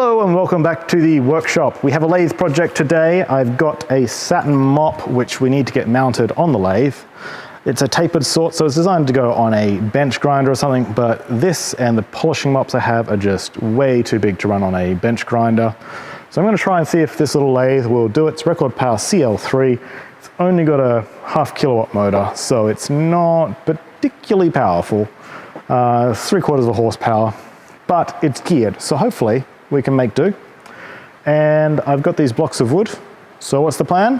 Hello and welcome back to the workshop. We have a lathe project today. I've got a satin mop which we need to get mounted on the lathe. It's a tapered sort, so it's designed to go on a bench grinder or something, but this and the polishing mops I have are just way too big to run on a bench grinder. So I'm going to try and see if this little lathe will do its record power CL3. It's only got a 0.5 kilowatt motor, so it's not particularly powerful. 3/4 of a horsepower, but it's geared, so hopefully we can make do. And I've got these blocks of wood. So what's the plan?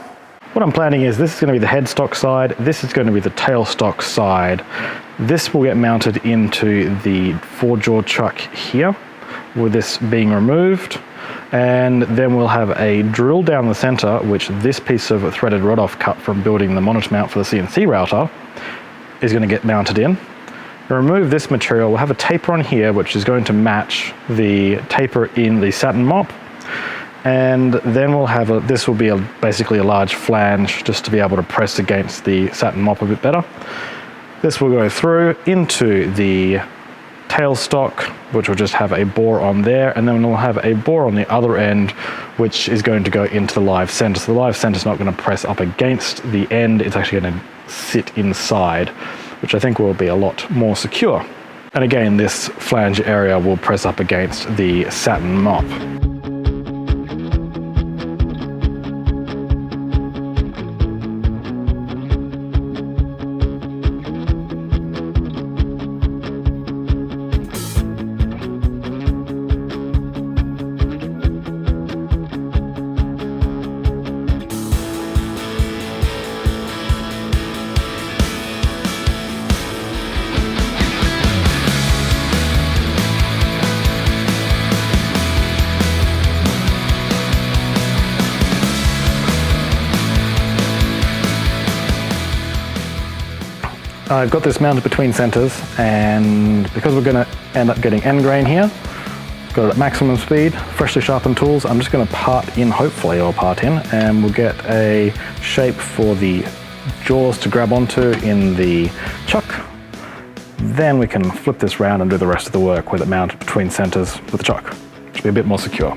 What I'm planning is this is going to be the headstock side, this is going to be the tailstock side. This will get mounted into the 4-jaw chuck here, with this being removed. And then we'll have a drill down the center, which this piece of threaded rod off cut from building the monitor mount for the CNC router is going to get mounted in. Remove this material, we'll have a taper on here which is going to match the taper in the satin mop, and then we'll have this will be basically a large flange just to be able to press against the satin mop a bit better. This will go through into the tailstock, which will just have a bore on there, and then we'll have a bore on the other end which is going to go into the live center. So the live center is not going to press up against the end, it's actually going to sit inside, which I think will be a lot more secure. And again, this flange area will press up against the satin mop. I've got this mounted between centers, and because we're going to end up getting end grain here, got it at maximum speed, freshly sharpened tools, I'm just going to part in, hopefully, or part in, and we'll get a shape for the jaws to grab onto in the chuck. Then we can flip this round and do the rest of the work with it mounted between centers with the chuck, which will be a bit more secure.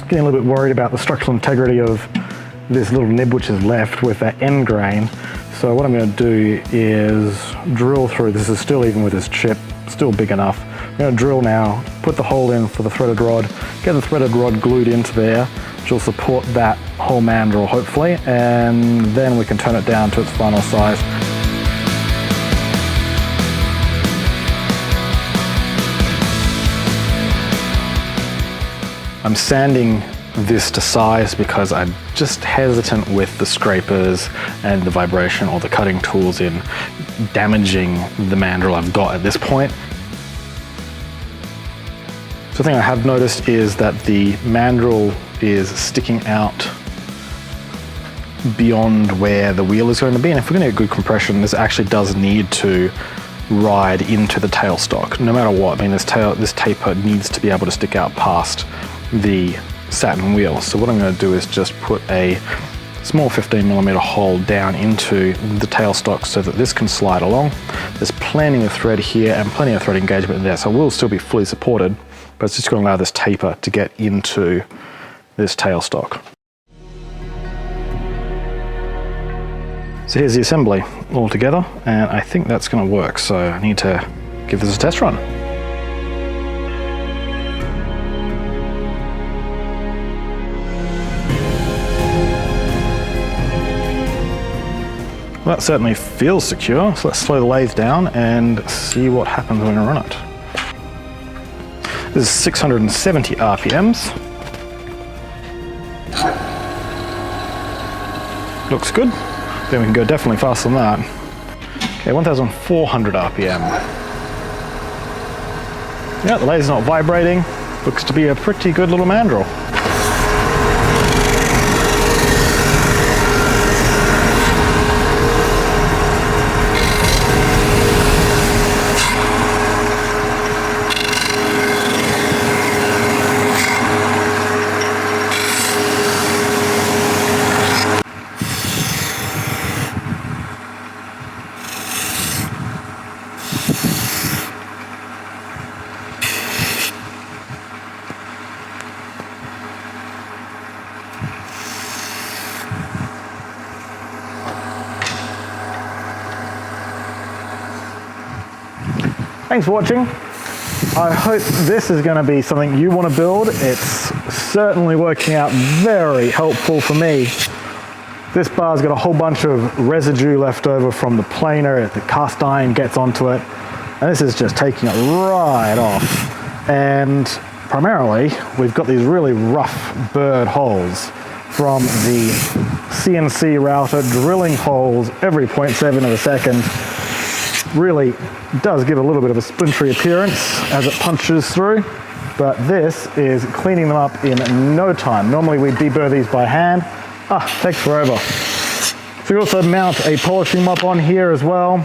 Getting a little bit worried about the structural integrity of this little nib which is left with that end grain. So what I'm going to do is drill through. This is still, even with this chip, still big enough. I'm going to drill now, put the hole in for the threaded rod, get the threaded rod glued into there, which will support that whole mandrel hopefully, and then we can turn it down to its final size. I'm sanding this to size because I'm just hesitant with the scrapers and the vibration or the cutting tools in damaging the mandrel I've got at this point. So the thing I have noticed is that the mandrel is sticking out beyond where the wheel is going to be, and if we're going to get good compression, this actually does need to ride into the tailstock. No matter what, I mean, this taper needs to be able to stick out past the satin wheel. So what I'm going to do is just put a small 15mm hole down into the tailstock so that this can slide along. There's plenty of thread here and plenty of thread engagement there, so we'll still be fully supported, but it's just going to allow this taper to get into this tailstock. So here's the assembly all together, and I think that's going to work, so I need to give this a test run. Well, that certainly feels secure, so let's slow the lathe down and see what happens when I run it. This is 670 RPMs. Looks good. Then we can go definitely faster than that. Okay, 1,400 RPM. Yeah, the lathe's not vibrating. Looks to be a pretty good little mandrel. Thanks for watching. I hope this is going to be something you want to build. It's certainly working out very helpful for me. This bar's got a whole bunch of residue left over from the planer. The cast iron gets onto it, and this is just taking it right off. And primarily, we've got these really rough burred holes from the CNC router drilling holes every 0.7 of a second. Really does give a little bit of a splintery appearance as it punches through, but this is cleaning them up in no time. Normally we deburr these by hand. Takes forever. So we also mount a polishing mop on here as well,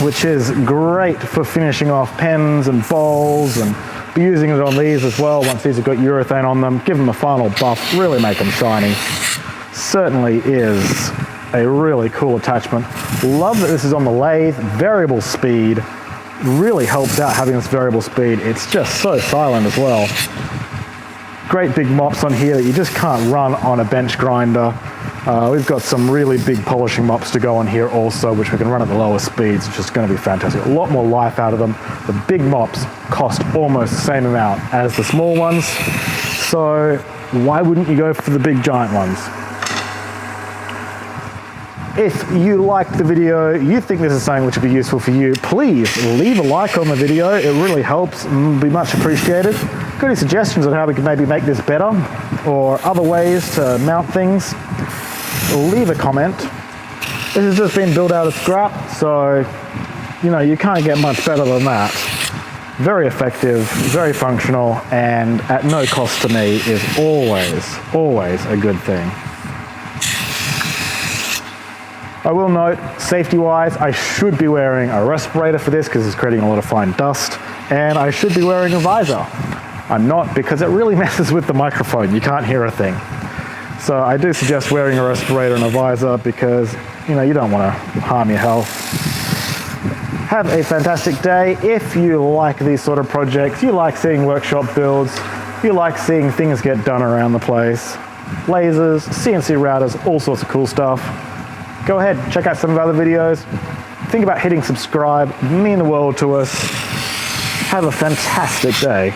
which is great for finishing off pens and bowls, and be using it on these as well once these have got urethane on them. Give them a final buff, really make them shiny. Certainly is a really cool attachment. Love that this is on the lathe, variable speed. Really helps out having this variable speed. It's just so silent as well. Great big mops on here that you just can't run on a bench grinder. We've got some really big polishing mops to go on here also, which we can run at the lower speeds, which is going to be fantastic. A lot more life out of them. The big mops cost almost the same amount as the small ones, so why wouldn't you go for the big giant ones? If you liked the video, you think this is something which would be useful for you, please leave a like on the video. It really helps and be much appreciated. Got any suggestions on how we can maybe make this better or other ways to mount things? Leave a comment. This has just been built out of scrap, so you know, you can't get much better than that. Very effective, very functional, and at no cost to me is always a good thing. I will note, safety-wise, I should be wearing a respirator for this because it's creating a lot of fine dust, and I should be wearing a visor. I'm not, because it really messes with the microphone. You can't hear a thing. So I do suggest wearing a respirator and a visor because, you know, you don't want to harm your health. Have a fantastic day. If you like these sort of projects, you like seeing workshop builds, you like seeing things get done around the place, lasers, CNC routers, all sorts of cool stuff, go ahead, check out some of our other videos. Think about hitting subscribe. It means the world to us. Have a fantastic day.